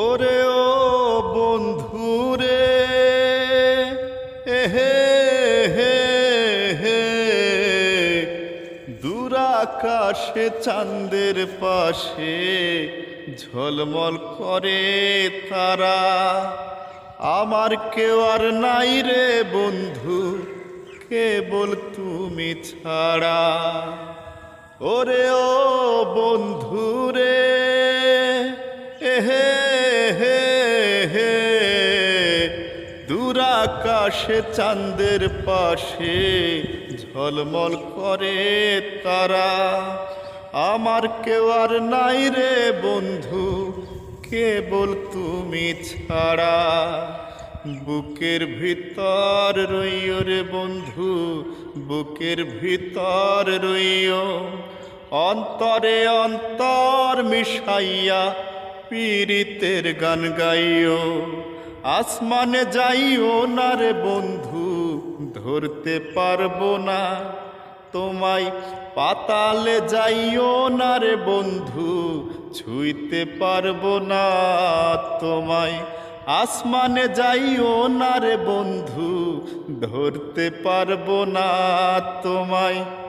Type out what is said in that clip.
ওরে ও বন্ধুরে হে হে হে দূরাকাশে চাঁদের পাশে ঝলমল করে তারা। আমার কেউ আর নাই রে বন্ধু, কেবল তুমি ছাড়া। ওরে ও বন্ধুরে হে হে হে দূরাকাশে চাঁদের পাশে ঝলমল করে তারা। আমার কেউ আর নাই রে বন্ধু, কেবল তুমি ছাড়া। বুকের ভিতর রইও রে বন্ধু, বুকের ভিতর রইও, অন্তরে অন্তর মিশাইয়া পীড়িতের গান গাইও। আসমানে যাইও না রে বন্ধু, ধরতে পারবো না তোমায়। পাতালে যাইও না রে বন্ধু, ছুঁইতে পারবো না তোমায়। আসমানে যাইও না রে বন্ধু, ধরতে পারবো না তোমায়।